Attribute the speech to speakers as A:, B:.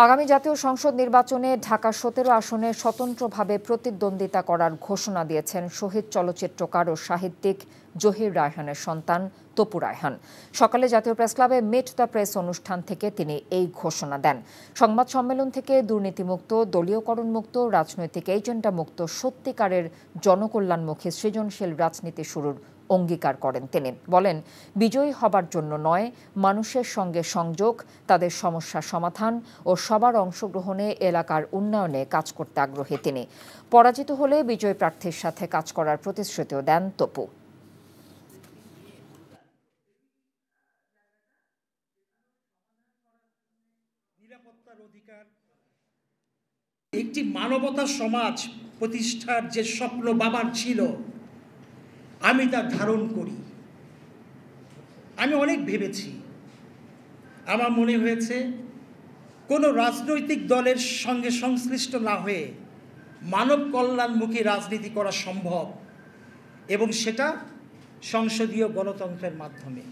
A: আগামী জাতীয় সংসদ নির্বাচনে ঢাকা ১৭ আসনে স্বতন্ত্রভাবে প্রতিদ্বন্দ্বিতা করার ঘোষণা দিয়েছেন শহীদ চলচ্চিত্রকার ও সাহিত্যিক জহির রায়হানের সন্তান তপু রায়হান। সকালে জাতীয় প্রেসক্লাবে মিট দ্য প্রেস অনুষ্ঠান থেকে তিনি এই ঘোষণা দেন। সংবাদ সম্মেলন থেকে দুর্নীতিমুক্ত, দলীয়করণমুক্ত, রাজনৈতিক এজেন্ডা মুক্ত সত্যিকারের জনকল্যাণমুখী সৃজনশীল রাজনীতি শুরুর অঙ্গীকার করেন তিনি। বলেন, বিজয়ী হবার জন্য নয়, মানুষের সঙ্গে সংযোগ, তাদের সমস্যা সমাধান ও সবার অংশগ্রহণে এলাকার উন্নয়নে কাজ করতে আগ্রহী তিনি। পরাজিত হলে বিজয়ী প্রার্থীর সাথে কাজ করার প্রতিশ্রুতিও দেন তপু।
B: একটি মানবতার সমাজ প্রতিষ্ঠার যে স্বপ্ন বাবার ছিল, আমি তা ধারণ করি। আমি অনেক ভেবেছি, আমার মনে হয়েছে কোনো রাজনৈতিক দলের সঙ্গে সংশ্লিষ্ট না হয়ে মানব কল্যাণমুখী রাজনীতি করা সম্ভব, এবং সেটা সংসদীয় গণতন্ত্রের মাধ্যমে।